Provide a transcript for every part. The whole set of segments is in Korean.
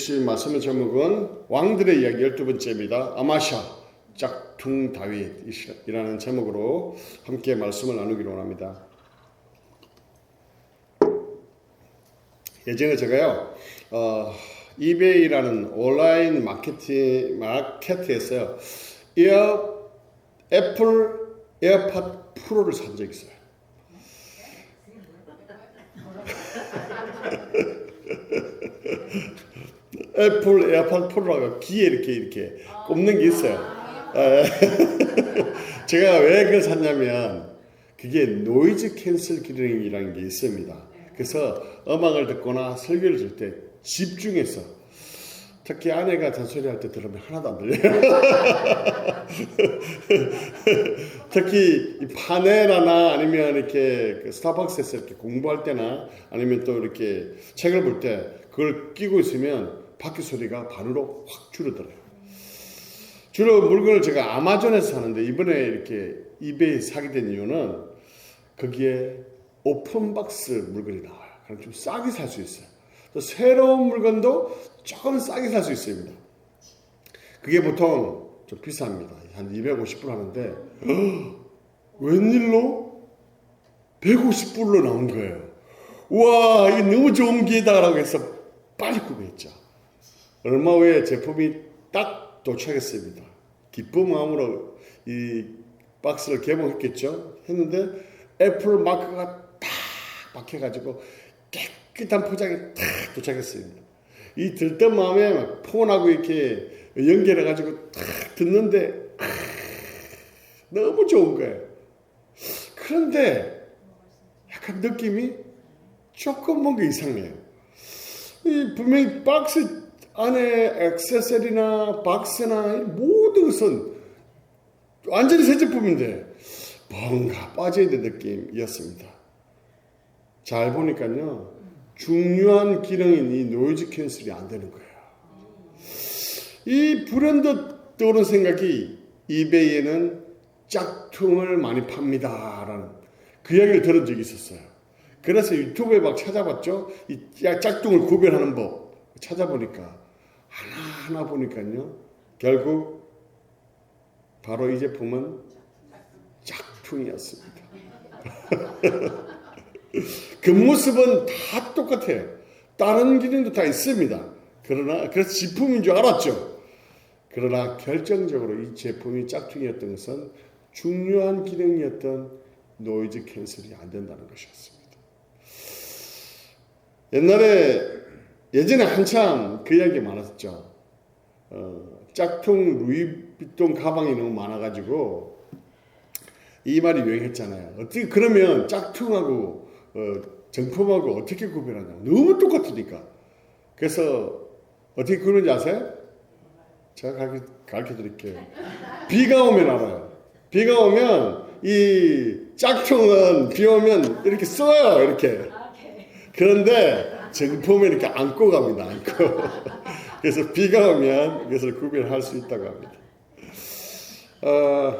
주신 말씀의 제목은 왕들의 이야기 12번째입니다. 아마샤, 짝퉁 다윗이라는 제목으로 함께 말씀을 나누기로 합니다. 예전에 제가요, 이베이라는 온라인 마켓에서 애플 에어팟 프로를 산 적이 있어요. 애플 에어팟 프로라고 귀에 이렇게 꼽는 게 있어요. 제가 왜 그걸 샀냐면 그게 노이즈 캔슬 기능이라는 게 있습니다. 그래서 음악을 듣거나 설교를 들 때 집중해서, 특히 아내가 잔소리할 때 들으면 하나도 안 들려요. 특히 파네라나 아니면 이렇게 스타벅스에서 이렇게 공부할 때나 아니면 또 이렇게 책을 볼 때 그걸 끼고 있으면 밖에 소리가 반으로 확 줄어들어요. 주로 물건을 제가 아마존에서 사는데 이번에 이렇게 이베이 사게 된 이유는 거기에 오픈박스 물건이 나와요. 그럼 좀 싸게 살 수 있어요. 또 새로운 물건도 조금 싸게 살 수 있습니다. 그게 보통 좀 비쌉니다. 한 250불 하는데 웬일로 150불로 나온 거예요. 우와, 이게 너무 좋은 기회다라고 해서 빨리 구매했죠. 얼마 후에 제품이 딱 도착했습니다. 기쁜 마음으로 이 박스를 개봉했겠죠. 했는데 애플 마크가 딱 박혀가지고 깨끗한 포장이 딱 도착했습니다. 이 들뜬 마음에 폰하고 이렇게 연결해가지고 딱 듣는데 너무 좋은 거예요. 그런데 약간 느낌이 조금 뭔가 이상해요. 이 분명히 박스 안에 액세서리나 박스나 모든 것은 완전히 새 제품인데 뭔가 빠져있는 느낌이었습니다. 잘 보니까요, 중요한 기능인 이 노이즈 캔슬이 안 되는 거예요. 이 브랜드 떠오른 생각이 이베이에는 짝퉁을 많이 팝니다라는 그 이야기를 들은 적이 있었어요. 그래서 유튜브에 막 찾아봤죠. 이 짝퉁을 구별하는 법 찾아보니까 하나하나 보니까요, 결국 바로 이 제품은 짝퉁이었습니다. 그 모습은 다 똑같아요. 다른 기능도 다 있습니다. 그래서 제품인 줄 알았죠. 그러나 결정적으로 이 제품이 짝퉁이었던 것은 중요한 기능이었던 노이즈 캔슬이 안 된다는 것이었습니다. 예전에 한참 그 이야기 많았죠. 짝퉁 루이비통 가방이 너무 많아가지고 이 말이 유행했잖아요. 어떻게 그러면 짝퉁하고 정품하고 어떻게 구별하냐? 너무 똑같으니까. 그래서 어떻게 구분하는지 아세요? 제가 가르쳐 드릴게요. 비가 오면 알아요. 비가 오면 이 짝퉁은 비 오면 이렇게 써요. 이렇게. 그런데 정품은 이렇게 안고 갑니다. 안고. 그래서 비가 오면 이것을 구별할 수 있다고 합니다.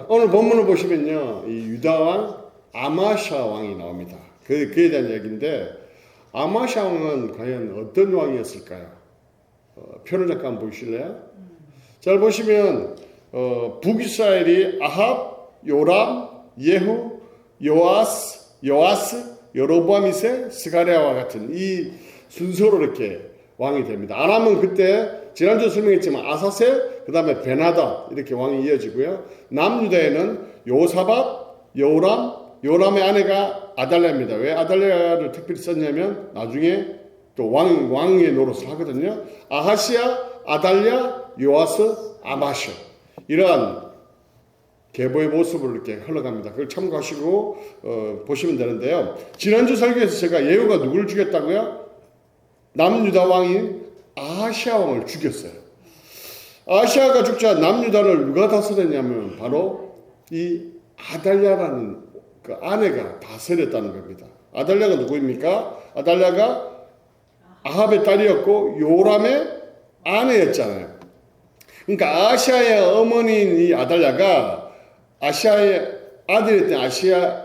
오늘 본문을 보시면요, 이 유다 왕 아마샤 왕이 나옵니다. 그에 대한 얘기인데, 아마샤 왕은 과연 어떤 왕이었을까요? 표를 잠깐 보실래요? 잘 보시면 북이스라엘이 아합, 요람, 예후, 요아스, 여로보암 2세, 스가랴와 같은 이 순서로 이렇게 왕이 됩니다. 아람은 그때 지난주에 설명했지만 아사셀, 그 다음에 베나다 이렇게 왕이 이어지고요. 남유다에는 요사밧, 요람의 아내가 아달랴입니다. 왜 아달랴를 특별히 썼냐면 나중에 또 왕의 노릇을 하거든요. 아하시아, 아달랴, 요아스, 아마샤, 이러한 계보의 모습을 이렇게 흘러갑니다. 그걸 참고하시고 보시면 되는데요. 지난주 설교에서 제가 예후가 누구를 죽였다고요? 남유다 왕인 아하시아 왕을 죽였어요. 아하시아가 죽자 남유다를 누가 다스렸냐면 바로 이 아달랴라는 그 아내가 다스렸다는 겁니다. 아달랴가 누구입니까? 아달랴가 아합의 딸이었고 요람의 아내였잖아요. 그러니까 아하시아의 어머니인 이 아달랴가 아시아의 아들이었던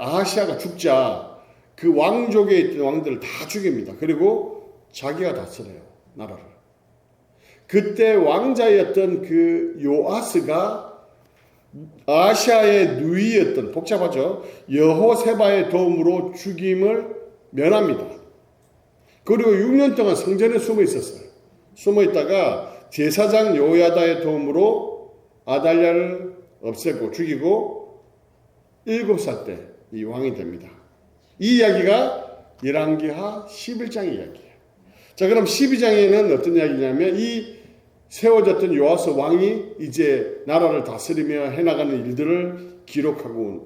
아하시아가 죽자 그 왕족에 있던 왕들을 다 죽입니다. 그리고 자기가 다스려요, 나라를. 그때 왕자였던 그 요아스가 아시아의 누이였던, 복잡하죠, 여호세바의 도움으로 죽임을 면합니다. 그리고 6년 동안 성전에 숨어 있었어요. 숨어 있다가 제사장 요야다의 도움으로 아달랴를 없애고 죽이고 7살 때 이 왕이 됩니다. 이 이야기가 열왕기하 11장 이야기예요. 자, 그럼 12장에는 어떤 이야기냐면 이 세워졌던 요아스 왕이 이제 나라를 다스리며 해나가는 일들을 기록한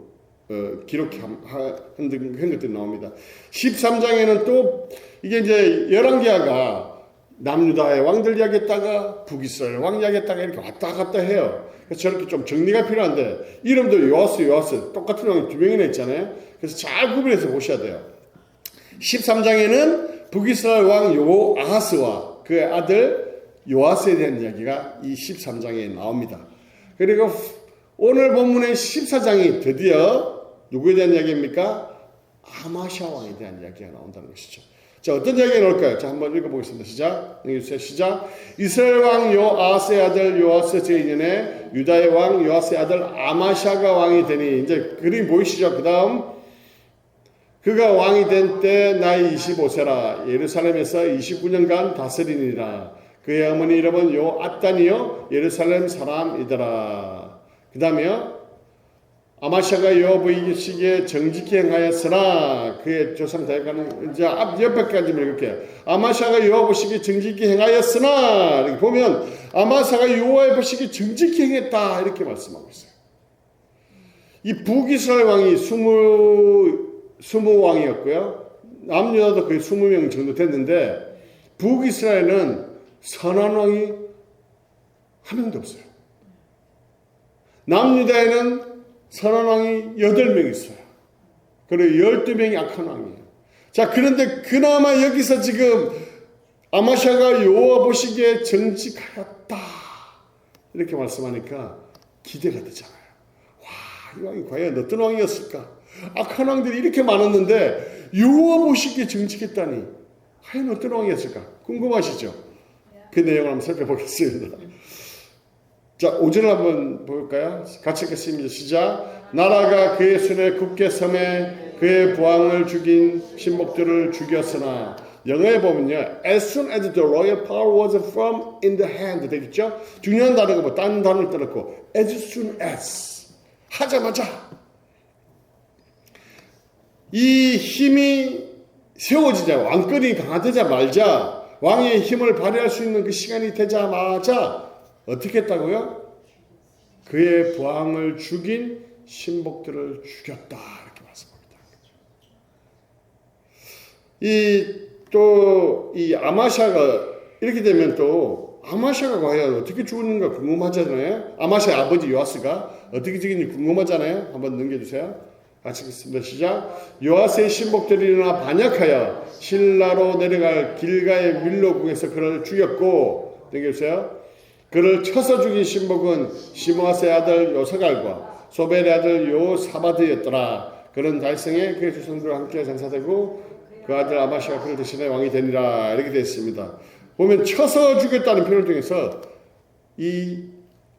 것들이 나옵니다. 13장에는 또 이게 이제 열왕기하가 남유다의 왕들 이야기했다가 북이스라엘 왕 이야기했다가 이렇게 왔다 갔다 해요. 그래서 저렇게 좀 정리가 필요한데 이름도 요아스 똑같은 왕이 2명이나 있잖아요. 그래서 잘 구분해서 보셔야 돼요. 13장에는 북이스라엘 왕 요아스와 그의 아들 요아스에 대한 이야기가 이 13장에 나옵니다. 그리고 오늘 본문의 14장이 드디어 누구에 대한 이야기입니까? 아마샤 왕에 대한 이야기가 나온다는 것이죠. 자, 어떤 이야기가 나올까요? 자, 한번 읽어보겠습니다. 시작. 읽어주세요. 시작. 이스라엘 왕 요아스의 아들 요아스 제2년에 유다의 왕 요아스의 아들 아마샤가 왕이 되니, 이제 그림 보이시죠? 그 다음, 그가 왕이 된 때 나이 25세라 예루살렘에서 29년간 다스리니라. 그의 어머니 이름은 요앗단이요 예루살렘 사람이더라. 그 다음에요. 아마샤가 여호와보시기에 정직히 행하였으나 그의 조상 다윗과는, 이제 앞 옆에까지 읽을게요. 아마샤가 여호와보시기에 정직히 행하였으나, 이렇게 보면 아마샤가 여호와보시기에 정직히 행했다 이렇게 말씀하고 있어요. 이 북이스라엘 왕이 20왕이었고요. 남유다도 거의 20명 정도 됐는데 북이스라엘은 선한 왕이 한 명도 없어요. 남유다에는 선한 왕이 8명 있어요. 그리고 12명이 악한 왕이에요. 자, 그런데 그나마 여기서 지금 아마샤가 여호와 보시기에 정직하였다 이렇게 말씀하니까 기대가 되잖아요. 와, 이 왕이 과연 어떤 왕이었을까? 악한 왕들이 이렇게 많았는데 여호와 보시기에 정직했다니 과연 어떤 왕이었을까? 궁금하시죠? 그 내용을 한번 살펴보겠습니다. 자, 5절을 한번 볼까요? 같이 읽겠습니다. 시작. 나라가 그의 손에 굳게 섬에 그의 부왕을 죽인 신복들을 죽였으나, 영어에 보면요, as soon as the royal power was firm in the hand 되겠죠? 중요한 단어가 뭐 딴 단어를 떠났고 as soon as 하자마자 이 힘이 세워지자, 왕권이 강화되자마자, 왕의 힘을 발휘할 수 있는 그 시간이 되자마자 어떻게 했다고요? 그의 부왕을 죽인 신복들을 죽였다 이렇게 말씀합니다. 이 아마샤가 이렇게 되면 또 아마샤가 과연 어떻게 죽었는가 궁금하잖아요. 아마샤의 아버지 요아스가 어떻게 죽였는지 궁금하잖아요. 한번 넘겨주세요. 같이 읽겠습니다. 시작. 요아스의 신복들이 일어나 반역하여 실라로 내려갈 길가의 밀로궁에서 그를 죽였고, 넘겨주세요. 그를 쳐서 죽인 신복은 시므아스의 아들 요사갈과 소벨의 아들 요사바드였더라. 그는 달성에 그의 조상들과 함께 장사되고 그 아들 아마샤가 그를 대신에 왕이 되니라. 이렇게 되어 있습니다. 보면 쳐서 죽였다는 표현을 통해서 이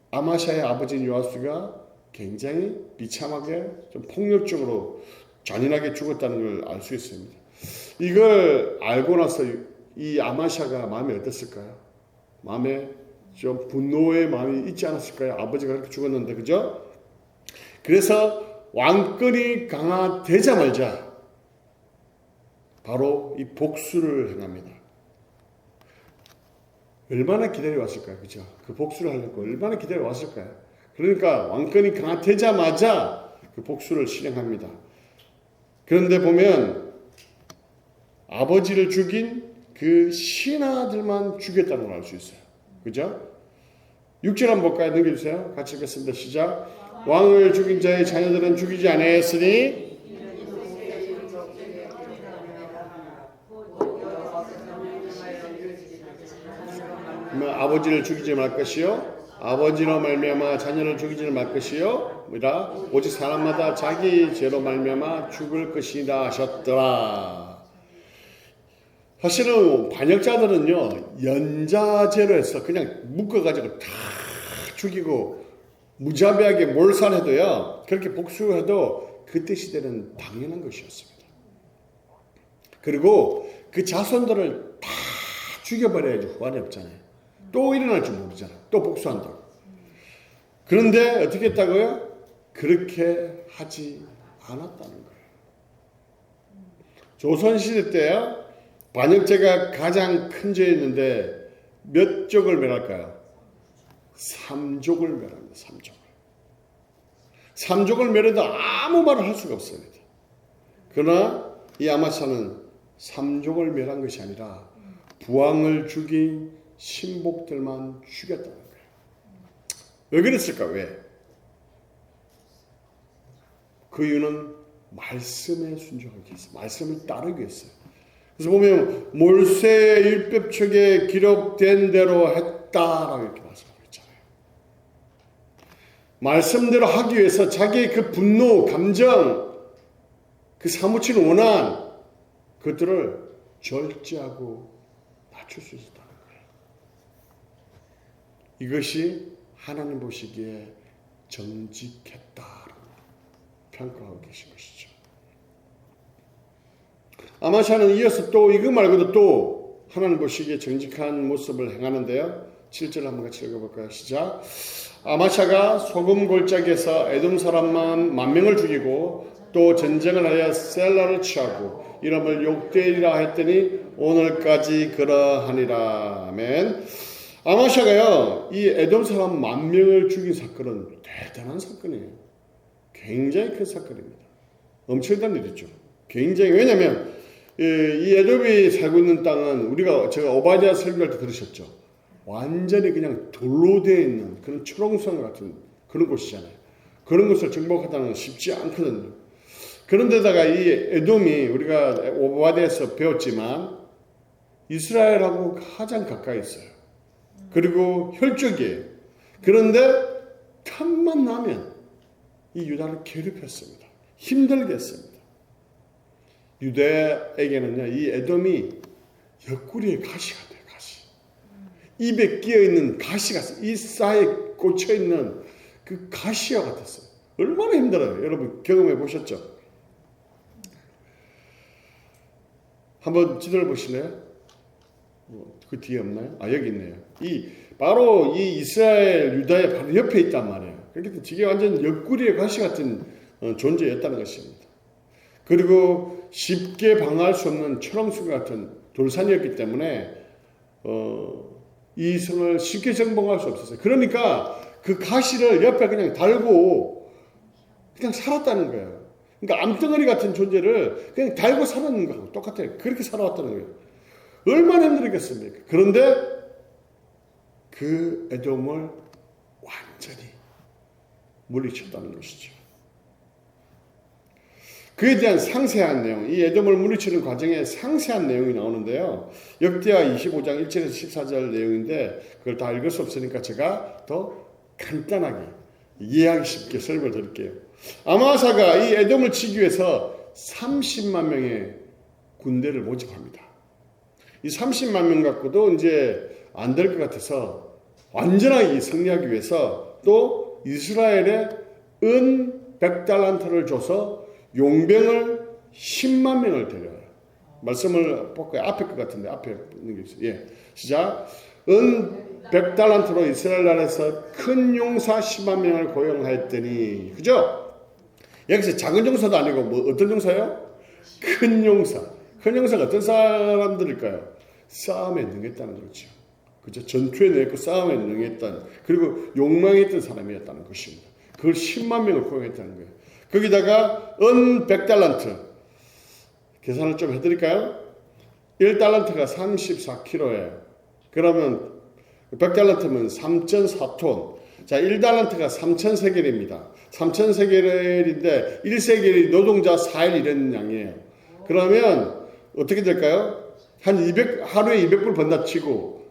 아마샤의 아버지인 요아스가 굉장히 비참하게 좀 폭력적으로 잔인하게 죽었다는 걸 알 수 있습니다. 이걸 알고 나서 이 아마샤가 마음이 어땠을까요? 마음에 좀 분노의 마음이 있지 않았을까요? 아버지가 그렇게 죽었는데, 그죠? 그래서 왕권이 강화되자마자 바로 이 복수를 행합니다. 얼마나 기다려왔을까요? 그죠? 그 복수를 하려고 얼마나 기다려왔을까요? 그러니까 왕권이 강화되자마자 그 복수를 실행합니다. 그런데 보면 아버지를 죽인 그 신하들만 죽였다는 걸 알 수 있어요. 그죠? 6절 한번 볼까요? 넘겨주세요. 같이 읽겠습니다. 시작. 왕을 죽인 자의 자녀들은 죽이지 아니하였으니 아버지를 죽이지 말 것이요 아버지로 말미암아 자녀를 죽이지 말 것이요 뭐라 오직 사람마다 자기 죄로 말미암아 죽을 것이다 하셨더라. 사실은 반역자들은요, 연자제로 해서 그냥 묶어가지고 다 죽이고 무자비하게 몰살해도요, 그렇게 복수해도 그때 시대는 당연한 것이었습니다. 그리고 그 자손들을 다 죽여버려야지 후환이 없잖아요. 또 일어날 줄 모르잖아요. 또 복수한다고. 그런데 어떻게 했다고요? 그렇게 하지 않았다는 거예요. 조선시대 때요, 반역죄가 가장 큰 죄였는데 몇 족을 멸할까요? 3족을 멸합니다. 3족을. 3족을 멸해도 아무 말을 할 수가 없습니다. 그러나 이 아마샤는 3족을 멸한 것이 아니라 부왕을 죽인 신복들만 죽였다는 거예요. 왜 그랬을까? 왜? 그 이유는 말씀에 순종하기 위해서, 말씀을 따르기 위해서요. 그래서 보면 몰세의 율법책에 기록된 대로 했다라고 이렇게 말씀하고 있잖아요. 말씀대로 하기 위해서 자기의 그 분노, 감정, 그 사무치는 원한, 그것들을 절제하고 낮출 수 있었다는 거예요. 이것이 하나님 보시기에 정직했다라고 평가하고 계신 것이죠. 아마샤는 이어서 또 이거 말고도 또 하나님 보시기에 정직한 모습을 행하는데요. 7절 한번 같이 읽어볼까요? 시작. 아마샤가 소금 골짜기에서 에돔 사람만 10,000명을 죽이고 또 전쟁을 하여 셀라를 취하고 이름을 욕되리라 했더니 오늘까지 그러하니라. 아멘. 아마샤가요, 이 에돔 사람 10,000명을 죽인 사건은 대단한 사건이에요. 굉장히 큰 사건입니다. 엄청난 일이죠. 굉장히, 왜냐면 이 에돔이 살고 있는 땅은 제가 오바댜 설교할 때 들으셨죠. 완전히 그냥 돌로 되어 있는 그런 초롱성 같은 그런 곳이잖아요. 그런 곳을 정복하다는 건 쉽지 않거든요. 그런데다가 이 에돔이 우리가 오바댜에서 배웠지만 이스라엘하고 가장 가까이 있어요. 그리고 혈족이에요. 그런데 틈만 나면 이 유다를 괴롭혔습니다. 힘들게 했습니다. 유다에게는요, 이 에돔이 옆구리에 가시가 돼요. 가시. 입에 끼어있는 가시가, 이 쌀에 꽂혀있는 그 가시와 같았어요. 얼마나 힘들어요. 여러분 경험해 보셨죠? 한번 지도를 보실래요? 그 뒤에 없나요? 여기 있네요. 바로 이 이스라엘 유다의 바로 옆에 있단 말이에요. 그렇기 때문에 이게 완전 옆구리에 가시 같은 존재였다는 것입니다. 그리고 쉽게 방어할 수 없는 초롱수 같은 돌산이었기 때문에 이 성을 쉽게 정복할 수 없었어요. 그러니까 그 가시를 옆에 그냥 달고 그냥 살았다는 거예요. 그러니까 암덩어리 같은 존재를 그냥 달고 살았는 거하고 똑같아요. 그렇게 살아왔다는 거예요. 얼마나 힘들겠습니까? 그런데 그 에돔을 완전히 물리쳤다는 것이죠. 그에 대한 상세한 내용, 이 에돔을 물리치는 과정에 상세한 내용이 나오는데요. 역대하 25장 1절에서 14절 내용인데 그걸 다 읽을 수 없으니까 제가 더 간단하게 이해하기 쉽게 설명을 드릴게요. 아마사가 이 에돔을 치기 위해서 30만 명의 군대를 모집합니다. 이 30만 명 갖고도 이제 안 될 것 같아서 완전하게 승리하기 위해서 또 이스라엘에 은 100달란트를 줘서 용병을 10만 명을 데려와요. 말씀을 볼까요? 앞에 것 같은데 앞에 있는 게 있어요. 예, 시작. 은 100달란트로 이스라엘 나라에서 큰 용사 10만 명을 고용하였더니, 그죠? 여기서 작은 용사도 아니고 뭐 어떤 용사요? 큰 용사. 큰 용사가 어떤 사람들일까요? 싸움에 능했다는 거죠. 그죠? 전투에 능했고 싸움에 능했다는, 그리고 욕망이 있던 사람이었다는 것입니다. 그걸 10만 명을 고용했다는 거예요. 거기다가 은 100달란트 계산을 좀 해드릴까요? 1달란트가 34kg예요. 그러면 100달란트면 3.4톤. 자, 1달란트가 3,000세겔입니다. 3,000세겔인데 1세겔이 노동자 4일 일하는 양이에요. 그러면 어떻게 될까요? 한 200, 하루에 200불 번다 치고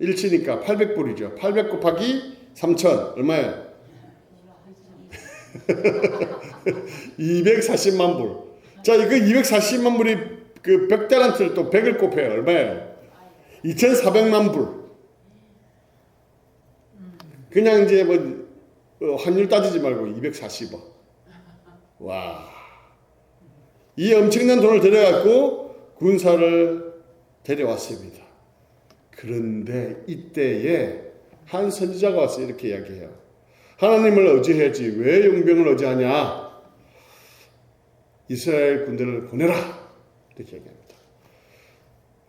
4일치니까 800불이죠. 800 곱하기 3,000 얼마예요? 240만 불. 자, 이거 240만 불이 그 100달란트를 또 100을 곱해요. 얼마예요? 2,400만 불. 그냥 이제 환율 따지지 말고 240억. 와. 이 엄청난 돈을 들여갖고 군사를 데려왔습니다. 그런데 이때에 한 선지자가 와서 이렇게 이야기해요. 하나님을 의지해야지 왜 용병을 의지하냐? 이스라엘 군대를 보내라. 이렇게 얘기합니다.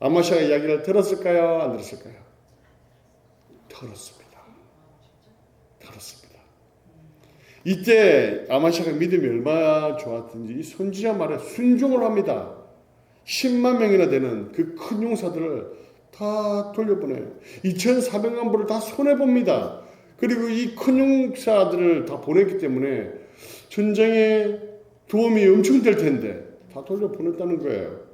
아마샤가 이야기를 들었을까요? 안 들었을까요? 들었습니다. 이때 아마샤가 믿음이 얼마나 좋았든지 이 선지자 말에 순종을 합니다. 10만 명이나 되는 그 큰 용사들을 다 돌려보내요. 2,400만 불을 다 손해봅니다. 그리고 이 큰 용사들을 다 보냈기 때문에 전쟁에 도움이 엄청 될 텐데 다 돌려보냈다는 거예요.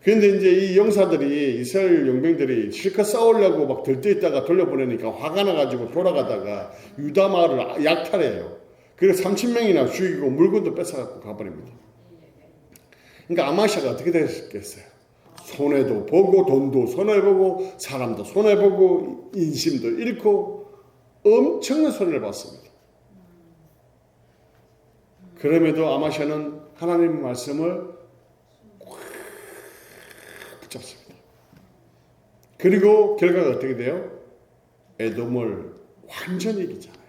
그런데 이제 이 용사들이 이스라엘 용병들이 실컷 싸우려고 막 들떠있다가 돌려보내니까 화가 나가지고 돌아가다가 유다 마을을 약탈해요. 그래서 3,000명이나 죽이고 물건도 뺏어갖고 가버립니다. 그러니까 아마샤가 어떻게 됐겠어요? 손해도 보고 돈도 손해보고 사람도 손해보고 인심도 잃고 엄청난 손해를 봤습니다. 그럼에도 아마샤는 하나님 말씀을 붙잡습니다. 그리고 결과가 어떻게 돼요? 에돔을 완전히 이기잖아요.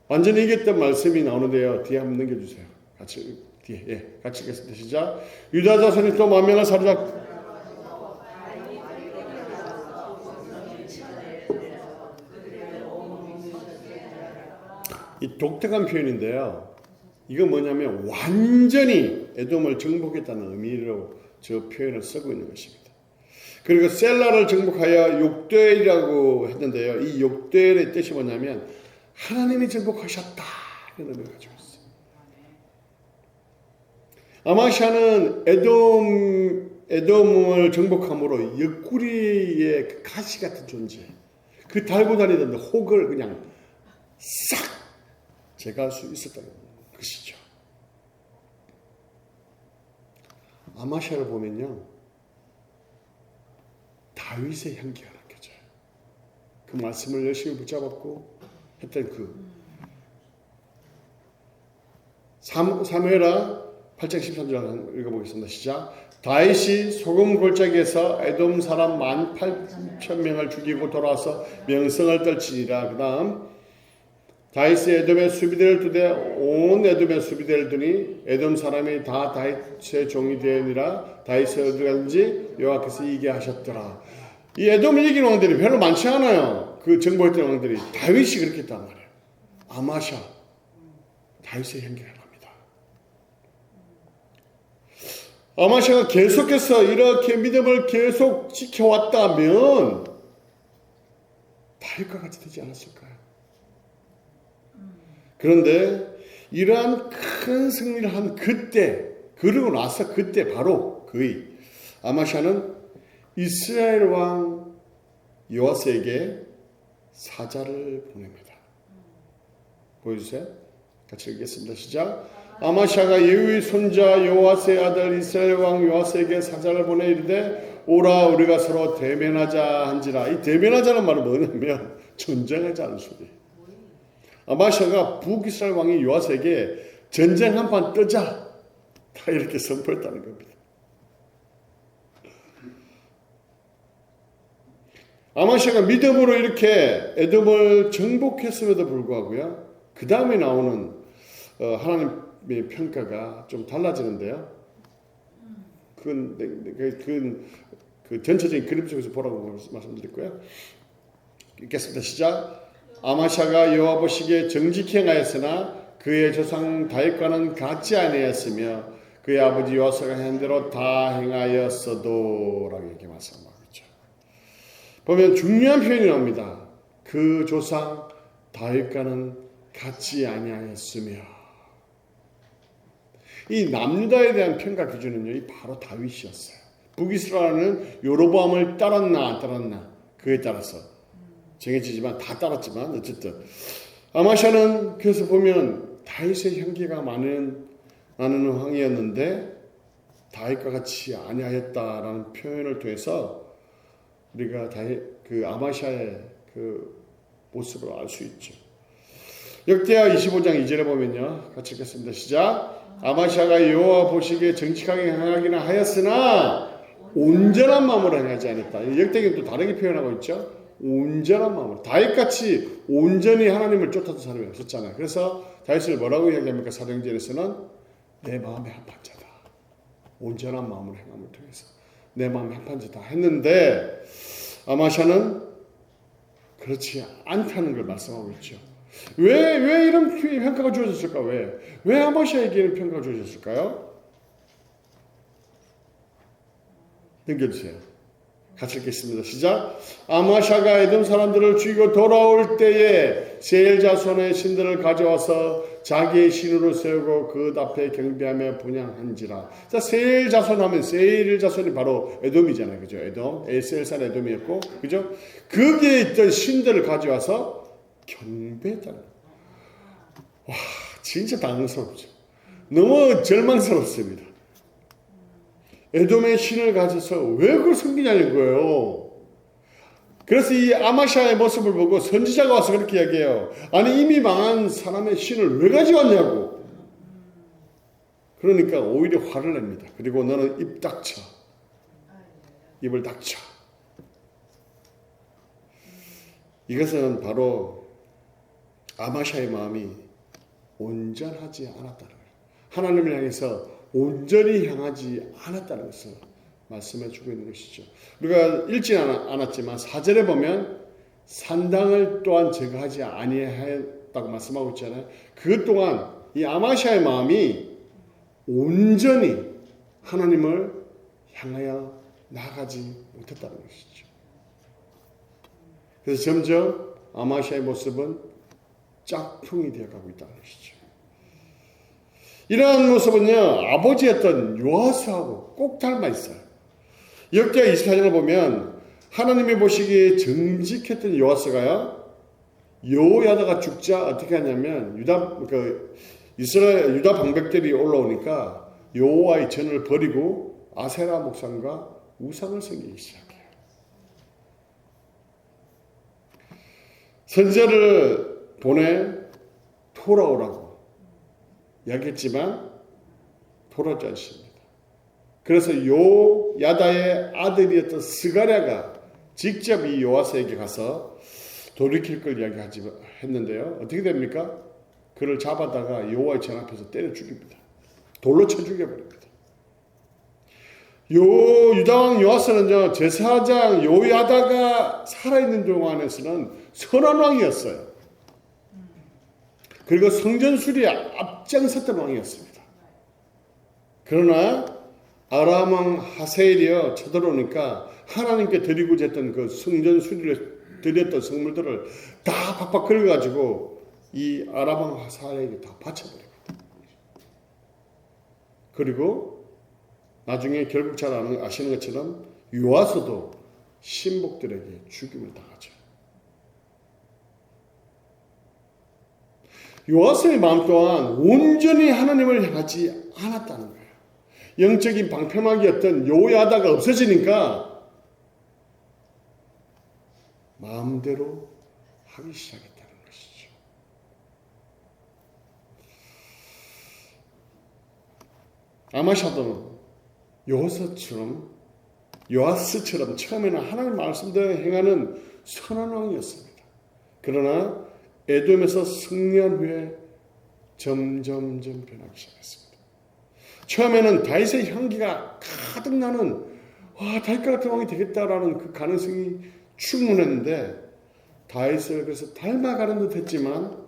완전히 이겼던 말씀이 나오는데요. 뒤에 한번 넘겨주세요. 같이 뒤에 같이 읽겠습니다. 시작. 유다 자손이 또 만명을 사로잡고 이 독특한 표현인데요. 이건 뭐냐면 완전히 에돔을 정복했다는 의미로 저 표현을 쓰고 있는 것입니다. 그리고 셀라를 정복하여 욕되이라고 했는데요. 이 욕되이의 뜻이 뭐냐면 하나님이 정복하셨다 이런 의미를 가지고 있어요. 아마샤는 에돔을 정복함으로 옆구리의 그 가시 같은 존재, 그 달고 다니던 혹을 그냥 싹 제거할 수 있었다는 것이죠. 아마샤를 보면요, 다윗의 향기가 느껴져요. 그 말씀을 열심히 붙잡았고 했던 그 사무엘하 8장 13절 읽어보겠습니다. 시작. 다윗이 소금 골짜기에서 에돔 사람 18,000명을 죽이고 돌아와서 명성을 떨치니라. 그 다음 다윗이 에돔의 수비대를 두되 온 에돔의 수비대를 두니 에돔 사람이 다 다윗의 종이 되니라. 다윗이 어디든지 여호와께서 이기게 하셨더라. 이 에돔을 이긴 왕들이 별로 많지 않아요. 그 정복했던 왕들이 다윗이 그렇게 했단 말이에요. 아마샤, 다윗의 향기가 납니다. 아마샤가 계속해서 이렇게 믿음을 계속 지켜왔다면 다윗과 같이 되지 않았을까요? 그런데 이러한 큰 승리를 한 그때, 그러고 나서 그때 바로 그의 아마샤는 이스라엘 왕 요아스에게 사자를 보냅니다. 보여주세요. 같이 읽겠습니다. 시작. 아마샤가 예후의 손자 요아스의 아들 이스라엘 왕 요아스에게 사자를 보내 이르되 오라 우리가 서로 대면하자 한지라. 이 대면하자는 말은 뭐냐면 전쟁하자는 소리. 아마샤가 북이스라엘 왕이 요아스에게 전쟁 한판 뜨자 다 이렇게 선포했다는 겁니다. 아마샤가 믿음으로 이렇게 에돔을 정복했음에도 불구하고요, 그 다음에 나오는 하나님의 평가가 좀 달라지는데요. 그건 그 전체적인 그림 속에서 보라고 말씀드릴 거예요. 읽겠습니다. 시작. 아마샤가 여호와 보시기에 정직히 행하였으나 그의 조상 다윗과는 같지 아니하였으며 그의 아버지 요아스가 한 대로 다 행하였어도 라고 이렇게 말씀하고 있죠. 보면 중요한 표현이 나옵니다. 그 조상 다윗과는 같지 아니하였으며. 이 남유다에 대한 평가 기준은요, 바로 다윗이었어요. 북이스라엘은 여로보암을 따랐나 안 따랐나 그에 따라서 정해지지만 다 따랐지만 어쨌든 아마샤는 그래서 보면 다윗의 향기가 많은 나는 왕이었는데 다윗과 같이 아니하였다라는 표현을 통해서 우리가 그 아마샤의 그 모습을 알 수 있죠. 역대하 25장 2절에 보면요, 같이 읽겠습니다. 시작. 아마샤가 여호와 보시기에 정직하게 행하기는 하였으나 온전한 마음으로 행하지 않았다. 역대기는 또 다르게 표현하고 있죠. 온전한 마음으로. 다윗같이 온전히 하나님을 쫓았던 사람이 없었잖아요. 그래서 다윗을 뭐라고 이야기합니까? 사도행전에서는 내 마음의 한판자다. 온전한 마음으로 행함을 통해서 내 마음의 한판자다 했는데 아마샤는 그렇지 않다는 걸 말씀하고 있죠. 왜 이런 평가가 주어졌을까? 왜 아마샤에게는 평가가 주어졌을까요? 넘겨주세요. 같이 읽겠습니다. 시작. 아마샤가 에돔 사람들을 죽이고 돌아올 때에 세일 자손의 신들을 가져와서 자기의 신으로 세우고 그 앞에 경배하며 분향한지라. 자, 세일 자손 하면 세일 자손이 바로 에돔이잖아요. 그죠? 에돔. 에셀산 에돔이었고, 그죠? 거기에 있던 신들을 가져와서 경배했다는. 와, 진짜 당황스럽죠. 너무 절망스럽습니다. 에돔의 신을 가져서 왜 그걸 섬기냐는 거예요. 그래서 이 아마샤의 모습을 보고 선지자가 와서 그렇게 이야기해요. 아니 이미 망한 사람의 신을 왜 가져왔냐고. 그러니까 오히려 화를 냅니다. 그리고 너는 입 닥쳐. 입을 닥쳐. 이것은 바로 아마샤의 마음이 온전하지 않았다는 거예요. 하나님을 향해서 온전히 향하지 않았다는 것을 말씀해 주고 있는 것이죠. 우리가 읽지 않았지만 4절에 보면 산당을 또한 제거하지 아니하였다고 말씀하고 있잖아요. 그것 또한 이 아마샤의 마음이 온전히 하나님을 향하여 나아가지 못했다는 것이죠. 그래서 점점 아마샤의 모습은 짝퉁이 되어가고 있다는 것이죠. 이러한 모습은요, 아버지였던 요아스하고 꼭 닮아 있어요. 역대하 24장을 보면 하나님이 보시기에 정직했던 요아스가요, 여호야다가 죽자 어떻게 하냐면 유다 방백들이 올라오니까 여호와의 전을 버리고 아세라 목상과 우상을 섬기기 시작해요. 선지자를 보내 돌아오라고 이야기했지만 돌아오지 않습니다. 그래서 요야다의 아들이었던 스가랴가 직접 이 요아스에게 가서 돌이킬 걸 했는데요. 어떻게 됩니까? 그를 잡아다가 여호와의 전 앞에서 때려 죽입니다. 돌로 쳐 죽여버립니다. 유다왕 요아스는요, 제사장 요야다가 살아있는 동안에서는 선한 왕이었어요. 그리고 성전 수리에 앞장섰던 왕이었습니다. 그러나 아람 왕 하세일이요 쳐들어오니까 하나님께 드리고자 했던 그 성전 수리를 드렸던 성물들을 다 팍팍 긁어가지고 이 아람 왕 하세일에게 다 바쳐버립니다. 그리고 나중에 결국 잘 아시는 것처럼 요아스도 신복들에게 죽임을 당하죠. 요아스의 마음 또한 온전히 하나님을 향하지 않았다는 거예요. 영적인 방패막이었던 요야다가 없어지니까 마음대로 하기 시작했다는 것이죠. 아마샤도 요아스처럼 처음에는 하나님 말씀대로 행하는 선한 왕이었습니다. 그러나 에돔에서 승리한 후에 점점 변하기 시작했습니다. 처음에는 다윗의 향기가 가득 나는 다윗과 같은 왕이 되겠다라는 그 가능성이 충분했는데 다윗을 그래서 닮아가는 듯 했지만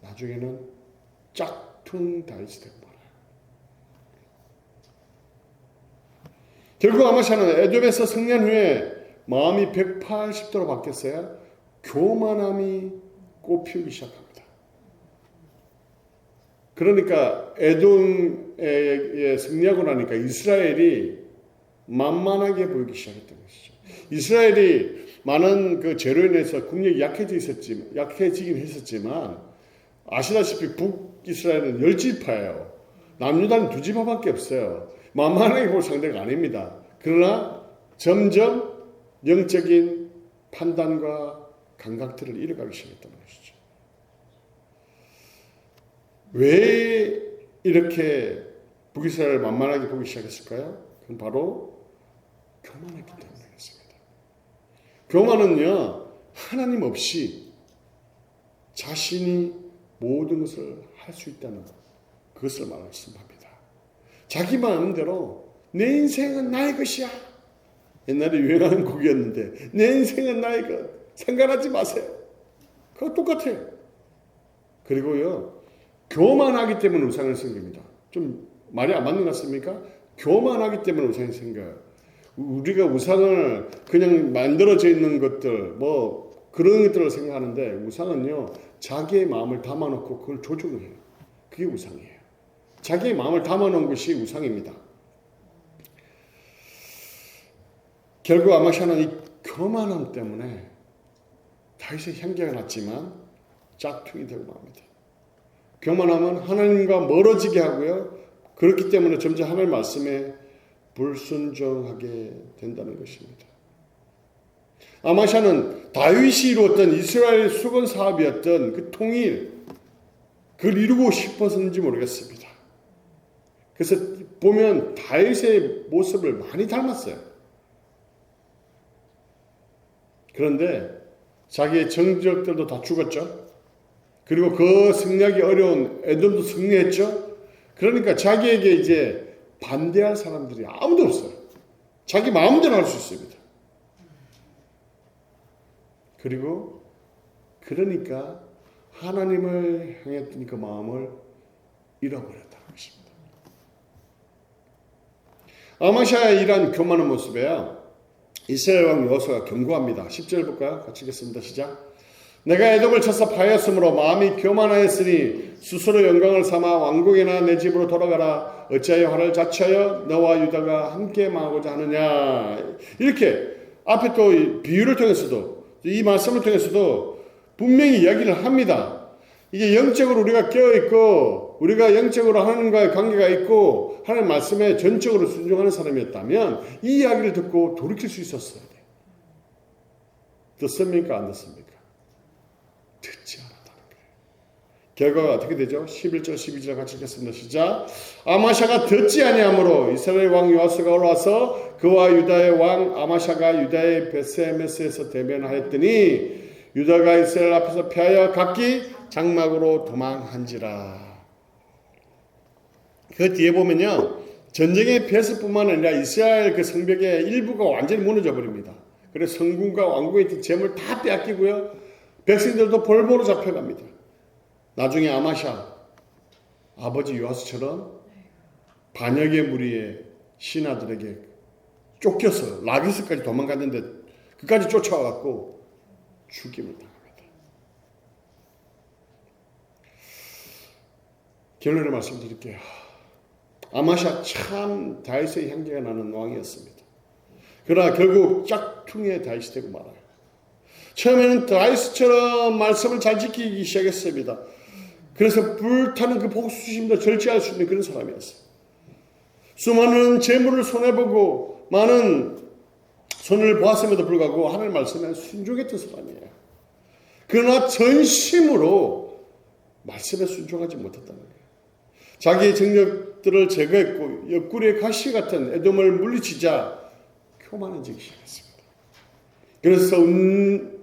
나중에는 짝퉁 다윗이 되고 말아요. 결국 아마샤는 에돔에서 승리한 후에 마음이 180도로 바뀌었어요. 교만함이 꽃피우기 시작합니다. 그러니까 에돔에 승리하고 나니까 이스라엘이 만만하게 보이기 시작했던 것이죠. 이스라엘이 많은 그 죄로 인해서 국력이 약해지긴 했었지만 아시다시피 북이스라엘은 10지파예요. 남유다는 2지파밖에 없어요. 만만하게 볼 상대가 아닙니다. 그러나 점점 영적인 판단과 감각들을 잃어가기 시작했다는 것이죠. 왜 이렇게 북이스라엘을 만만하게 보기 시작했을까요? 그건 바로 교만했기 때문이었습니다. 교만은요, 하나님 없이 자신이 모든 것을 할 수 있다는 그것을 말씀합니다. 자기 마음대로 내 인생은 나의 것이야. 옛날에 유행하는 곡이었는데 내 인생은 나의 것. 상관하지 마세요. 그거 똑같아요. 그리고요, 교만하기 때문에 우상을 생깁니다. 좀 말이 안 맞는 것 같습니까? 교만하기 때문에 우상이 생겨요. 우리가 우상을 그냥 만들어져 있는 것들, 뭐 그런 것들을 생각하는데 우상은요, 자기의 마음을 담아놓고 그걸 조종을 해요. 그게 우상이에요. 자기의 마음을 담아놓은 것이 우상입니다. 결국 아마샤는 이 교만함 때문에 다윗의 향기가 났지만 짝퉁이 되고 맙니다. 교만함은 하나님과 멀어지게 하고요. 그렇기 때문에 점점 하나님 말씀에 불순종하게 된다는 것입니다. 아마샤는 다윗이 이루었던 이스라엘 수건 사업이었던 그 통일, 그걸 이루고 싶었는지 모르겠습니다. 그래서 보면 다윗의 모습을 많이 닮았어요. 그런데 자기의 정적들도 다 죽었죠. 그리고 그 승리하기 어려운 에돔도 승리했죠. 그러니까 자기에게 이제 반대할 사람들이 아무도 없어요. 자기 마음대로 할 수 있습니다. 그리고 그러니까 하나님을 향했던 그 마음을 잃어버렸다는 것입니다. 아마샤의 이러한 교만한 모습에요, 이스라엘 왕 여호수아가 경고합니다. 10절 볼까요? 같이 읽겠습니다. 시작. 내가 에돔을 쳐서 파였으므로 마음이 교만하였으니 스스로 영광을 삼아 왕궁이나 내 집으로 돌아가라. 어찌하여 화를 자초하여 너와 유다가 함께 망하고자 하느냐. 이렇게 앞에 또 비유를 통해서도, 이 말씀을 통해서도 분명히 이야기를 합니다. 이게 영적으로 우리가 깨어있고 우리가 영적으로 하나님과의 관계가 있고 하나님 말씀에 전적으로 순종하는 사람이었다면 이 이야기를 듣고 돌이킬 수 있었어야 돼요. 듣습니까? 안 듣습니까? 듣지 않았다는 거예요. 결과가 어떻게 되죠? 11절 12절 같이 읽겠습니다. 시작. 아마샤가 듣지 아니하므로 이스라엘 왕 요아스가 올라와서 그와 유다의 왕 아마샤가 유다의 베스메스에서 대면하였더니 유다가 이스라엘 앞에서 패하여 각기 장막으로 도망한지라. 그 뒤에 보면요, 전쟁의 패스뿐만 아니라 이스라엘 그 성벽의 일부가 완전히 무너져 버립니다. 그래서 성군과 왕궁에 있던 재물 다 빼앗기고요, 백성들도 볼모로 잡혀갑니다. 나중에 아마샤 아버지 요아스처럼 반역의 무리의 신하들에게 쫓겨서 라기스까지 도망갔는데 그까지 쫓아와갖고 죽임을 당합니다. 결론을 말씀드릴게요. 아마샤 참 다윗의 향기가 나는 왕이었습니다. 그러나 결국 짝퉁의 다윗이 되고 말아요. 처음에는 다윗처럼 말씀을 잘 지키기 시작했습니다. 그래서 불타는 그 복수심도 절제할 수 있는 그런 사람이었어요. 수많은 재물을 손해보고 많은 손을 보았음에도 불구하고 하나님 말씀에 순종했던 사람이에요. 그러나 전심으로 말씀에 순종하지 못했다는 거예요. 자기의 정력들을 제거했고 옆구리의 가시 같은 에돔을 물리치자 교만해지기 시작했습니다. 그래서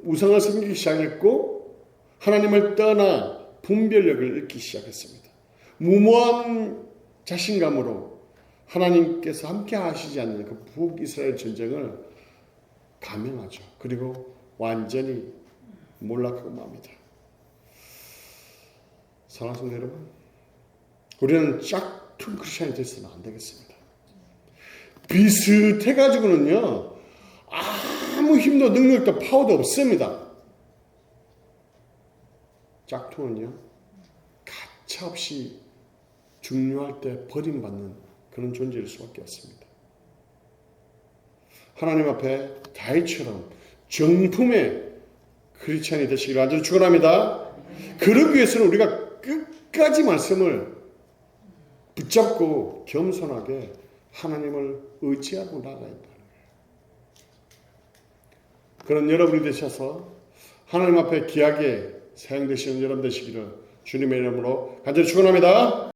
우상을 섬기기 시작했고 하나님을 떠나 분별력을 잃기 시작했습니다. 무모한 자신감으로 하나님께서 함께 하시지 않는 그 북이스라엘 전쟁을 감행하죠. 그리고 완전히 몰락하고 맙니다. 사랑하는 성도 여러분, 우리는 짝퉁 크리스찬이 되어서는 안 되겠습니다. 비슷해가지고는요, 아무 힘도 능력도 파워도 없습니다. 짝퉁은요, 가차없이 중요할 때 버림받는 그런 존재일 수밖에 없습니다. 하나님 앞에 다윗처럼 정품의 크리스찬이 되시기를 간절히 축원합니다. 그러기 위해서는 우리가 끝까지 말씀을 붙잡고 겸손하게 하나님을 의지하고 나가야 한다는 거예요. 그런 여러분이 되셔서 하나님 앞에 귀하게 사용되시는 여러분 되시기를 주님의 이름으로 간절히 축원합니다.